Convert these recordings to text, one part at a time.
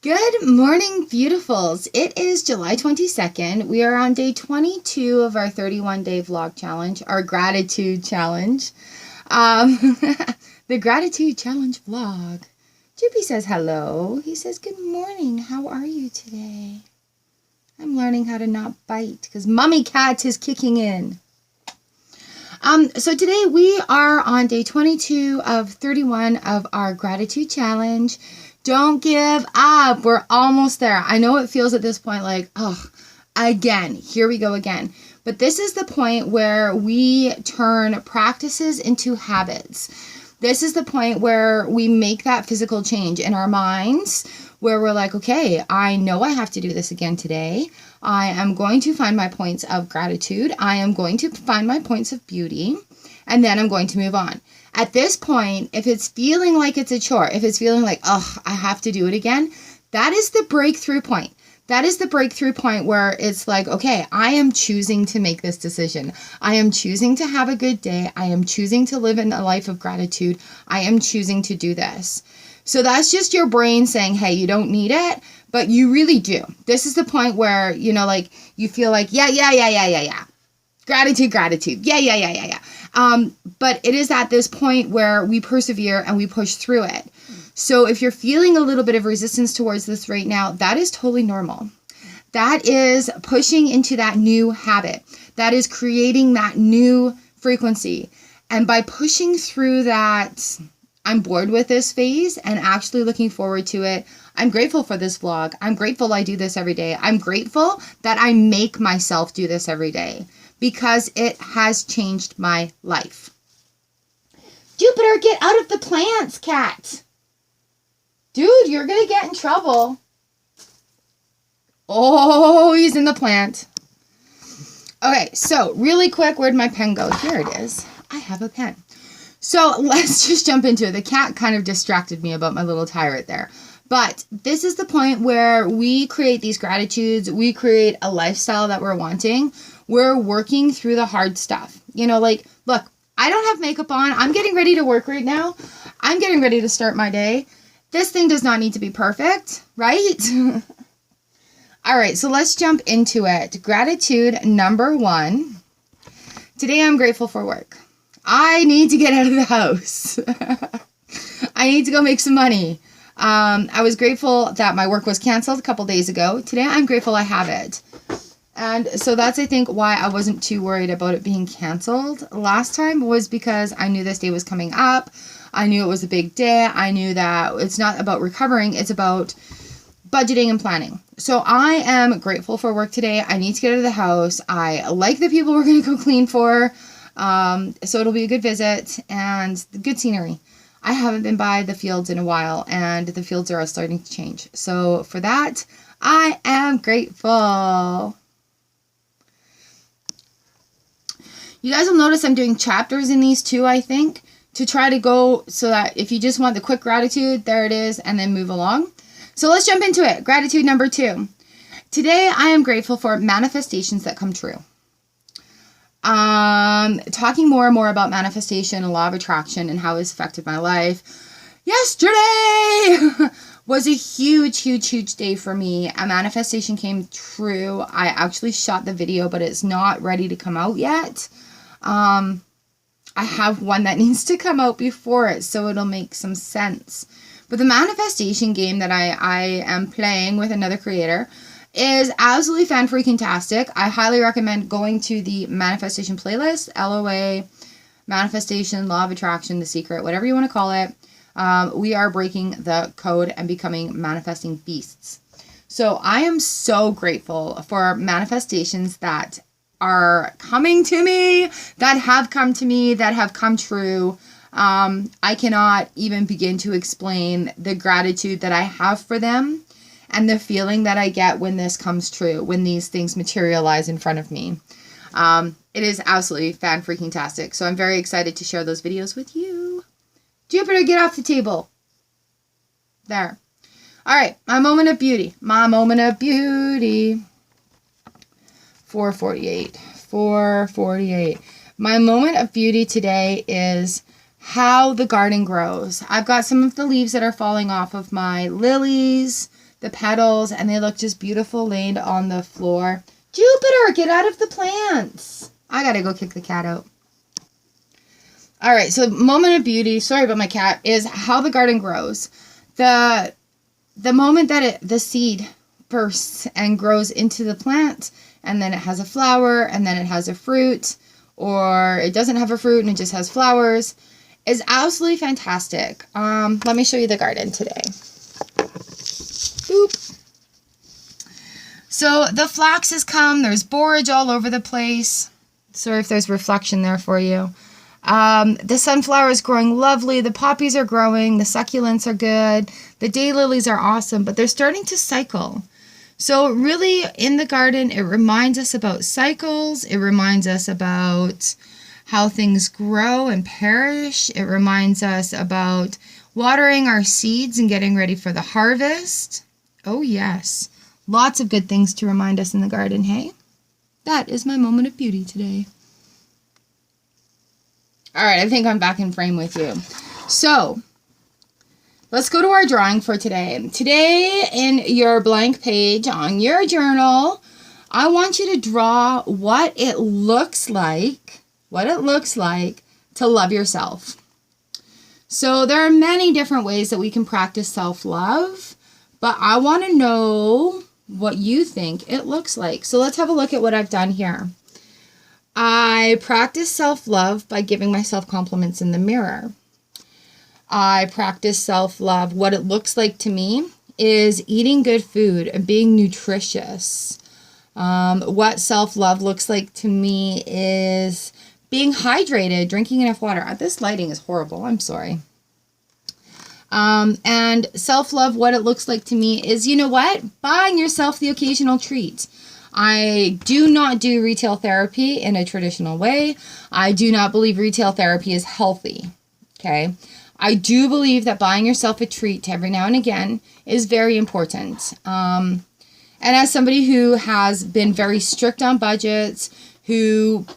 Good morning, beautifuls. It is July 22nd. We are on day 22 of our 31-day vlog challenge, our gratitude challenge. The gratitude challenge vlog. Jippy says hello. He says, good morning. How are you today? I'm learning how to not bite because Mommy Cat is kicking in. So today we are on day 22 of 31 of our gratitude challenge. Don't give up. We're almost there. I know it feels at this point like, oh, again, here we go again. But this is the point where we turn practices into habits. This is the point where we make that physical change in our minds, where we're like, okay, I know I have to do this again today. I am going to find my points of gratitude. I am going to find my points of beauty, and then I'm going to move on. At this point, if it's feeling like it's a chore, if it's feeling like, oh, I have to do it again, that is the breakthrough point. That is the breakthrough point where it's like, okay, I am choosing to make this decision. I am choosing to have a good day. I am choosing to live in a life of gratitude. I am choosing to do this. So that's just your brain saying, hey, you don't need it, but you really do. This is the point where, you know, like you feel like, yeah. Gratitude. Yeah. But it is at this point where we persevere and we push through it. So if you're feeling a little bit of resistance towards this right now, that is totally normal. That is pushing into that new habit. That is creating that new frequency. And by pushing through that, I'm bored with this phase and actually looking forward to it. I'm grateful for this vlog. I'm grateful I do this every day. I'm grateful that I make myself do this every day, because it has changed my life. Jupiter, get out of the plants, cat. Dude, you're going to get in trouble. Oh, he's in the plant. Okay, so really quick, where'd my pen go? Here it is. I have a pen. So let's just jump into it. The cat kind of distracted me about my little tirade there. But this is the point where we create these gratitudes. We create a lifestyle that we're wanting. We're working through the hard stuff. You know, like, look, I don't have makeup on. I'm getting ready to work right now. I'm getting ready to start my day. This thing does not need to be perfect, right? All right, so let's jump into it. Gratitude number 1. Today I'm grateful for work. I need to get out of the house. I need to go make some money. I was grateful that my work was canceled a couple days ago. Today I'm grateful I have it. And so that's, I think, why I wasn't too worried about it being canceled last time, was because I knew this day was coming up. I knew it was a big day. I knew that it's not about recovering. It's about budgeting and planning. So I am grateful for work today. I need to get out of the house. I like the people we're going to go clean for. So it'll be a good visit and good scenery. I haven't been by the fields in a while, and the fields are all starting to change. So for that, I am grateful. You guys will notice I'm doing chapters in these too, I think, to try to go so that if you just want the quick gratitude, there it is, and then move along. So let's jump into it. Gratitude number 2. Today, I am grateful for manifestations that come true. Talking more and more about manifestation and law of attraction and how it's affected my life. Yesterday was a huge day for me. A manifestation came true. I actually shot the video, but it's not ready to come out yet. I have one that needs to come out before it, so it'll make some sense. But the manifestation game that I am playing with another creator is absolutely fan-freaking-tastic. I highly recommend going to the manifestation playlist, LOA, manifestation, law of attraction, the secret, whatever you want to call it. We are breaking the code and becoming manifesting beasts. So I am so grateful for manifestations that are coming to me, that have come to me, that have come true. I cannot even begin to explain the gratitude that I have for them and the feeling that I get when this comes true, when these things materialize in front of me. It is absolutely fan-freaking-tastic. So I'm very excited to share those videos with you. Jupiter, get off the table. There. All right, my moment of beauty. My moment of beauty. 448. My moment of beauty today is how the garden grows. I've got some of the leaves that are falling off of my lilies the petals, and they look just beautiful laid on the floor. Jupiter, get out of the plants. I gotta go kick the cat out. All right, so moment of beauty, sorry about my cat, is how the garden grows. The moment that the seed bursts and grows into the plant, and then it has a flower, and then it has a fruit, or it doesn't have a fruit and it just has flowers, is absolutely fantastic. Let me show you the garden today. Boop. So the flax has come. There's borage all over the place. Sorry if there's reflection there for you. The sunflower is growing lovely. The poppies are growing. The succulents are good. The daylilies are awesome, but they're starting to cycle. So really in the garden, it reminds us about cycles. It reminds us about how things grow and perish. It reminds us about watering our seeds and getting ready for the harvest. Oh yes, lots of good things to remind us in the garden, hey? That is my moment of beauty today. All right, I think I'm back in frame with you. So let's go to our drawing for today. Today in your blank page on your journal, I want you to draw what it looks like to love yourself. So there are many different ways that we can practice self-love, but I want to know what you think it looks like. So let's have a look at what I've done here. I practice self-love by giving myself compliments in the mirror. I practice self-love. What it looks like to me is eating good food and being nutritious. What self-love looks like to me is being hydrated, drinking enough water. This lighting is horrible. I'm sorry. And self-love, what it looks like to me is, you know what? Buying yourself the occasional treat. I do not do retail therapy in a traditional way. I do not believe retail therapy is healthy. Okay. I do believe that buying yourself a treat every now and again is very important. And as somebody who has been very strict on budgets, who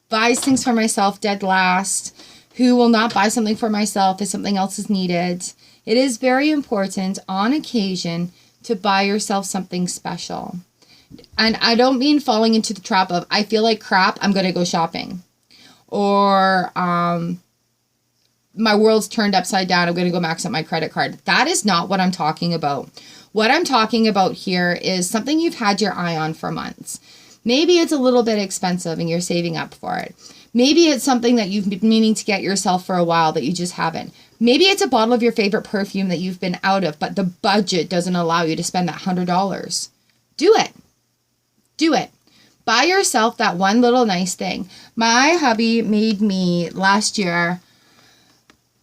buys things for myself dead last, who will not buy something for myself if something else is needed, it is very important on occasion to buy yourself something special. And I don't mean falling into the trap of, I feel like crap, I'm going to go shopping. Or my world's turned upside down, I'm going to go max out my credit card. That is not what I'm talking about. What I'm talking about here is something you've had your eye on for months. Maybe it's a little bit expensive and you're saving up for it. Maybe it's something that you've been meaning to get yourself for a while that you just haven't. Maybe it's a bottle of your favorite perfume that you've been out of, but the budget doesn't allow you to spend that $100. Do it. Do it. Buy yourself that one little nice thing. My hubby made me last year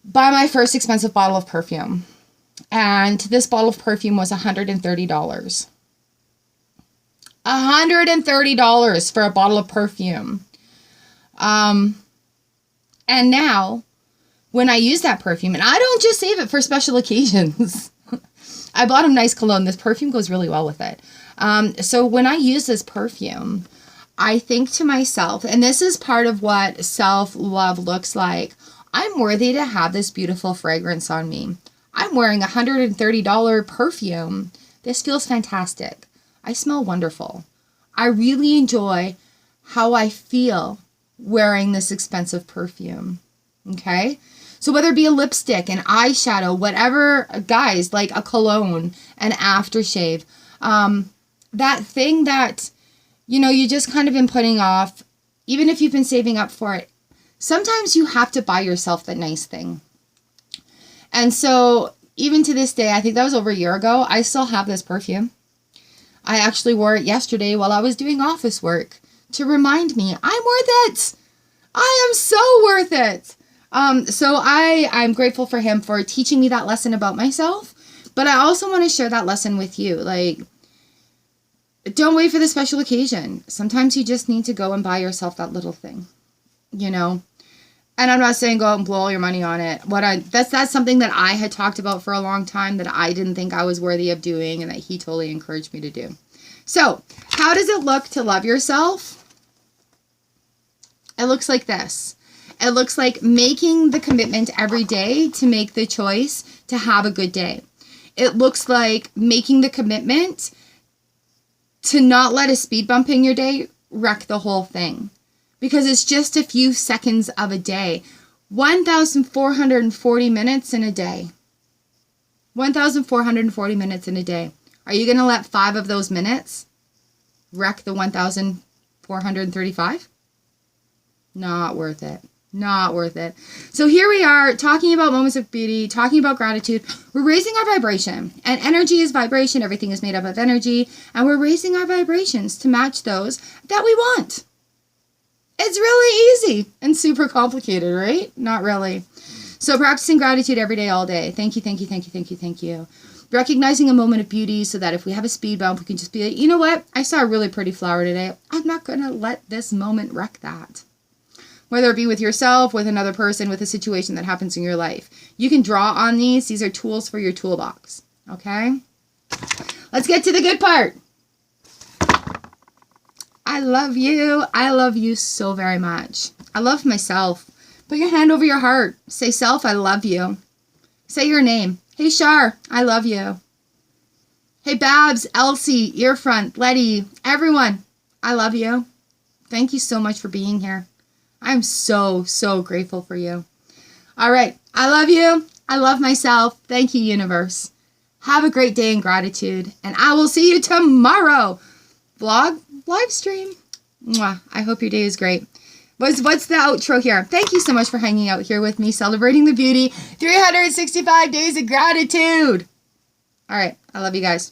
buy my first expensive bottle of perfume. And this bottle of perfume was $130. $130 for a bottle of perfume. And now, when I use that perfume, and I don't just save it for special occasions. I bought him nice cologne. This perfume goes really well with it. So when I use this perfume, I think to myself, and this is part of what self-love looks like, I'm worthy to have this beautiful fragrance on me. I'm wearing a $130 perfume. This feels fantastic. I smell wonderful. I really enjoy how I feel wearing this expensive perfume. Okay? So whether it be a lipstick, an eyeshadow, whatever, guys, like a cologne, an aftershave, that thing that, you know, you just kind of been putting off, even if you've been saving up for it, sometimes you have to buy yourself that nice thing. And so even to this day, I think that was over a year ago, I still have this perfume. I actually wore it yesterday while I was doing office work to remind me I'm worth it. I am so worth it. So I'm grateful for him for teaching me that lesson about myself. But I also want to share that lesson with you. Like, don't wait for the special occasion. Sometimes you just need to go and buy yourself that little thing, you know. And I'm not saying go out and blow all your money on it. That's something that I had talked about for a long time that I didn't think I was worthy of doing and that he totally encouraged me to do. So, how does it look to love yourself? It looks like this. It looks like making the commitment every day to make the choice to have a good day. It looks like making the commitment to not let a speed bump in your day wreck the whole thing. Because it's just a few seconds of a day. 1,440 minutes in a day. 1,440 minutes in a day. Are you going to let 5 of those minutes wreck the 1,435? Not worth it. Not worth it. So here we are talking about moments of beauty, talking about gratitude. We're raising our vibration, and energy is vibration. Everything is made up of energy, and we're raising our vibrations to match those that we want. It's really easy and super complicated, right? Not really. So practicing gratitude every day, all day. Thank you, thank you, thank you, thank you, thank you. Recognizing a moment of beauty so that if we have a speed bump, we can just be like, you know what? I saw a really pretty flower today. I'm not going to let this moment wreck that. Whether it be with yourself, with another person, with a situation that happens in your life. You can draw on these. These are tools for your toolbox. Okay? Let's get to the good part. I love you. I love you so very much. I love myself. Put your hand over your heart. Say, self, I love you. Say your name. Hey, Char, I love you. Hey, Babs, Elsie, Earfront, Letty, everyone, I love you. Thank you so much for being here. I'm so, so grateful for you. All right. I love you. I love myself. Thank you, universe. Have a great day in gratitude. And I will see you tomorrow. Vlog, live stream. Mwah. I hope your day is great. What's the outro here? Thank you so much for hanging out here with me, celebrating the beauty. 365 days of gratitude. All right. I love you guys.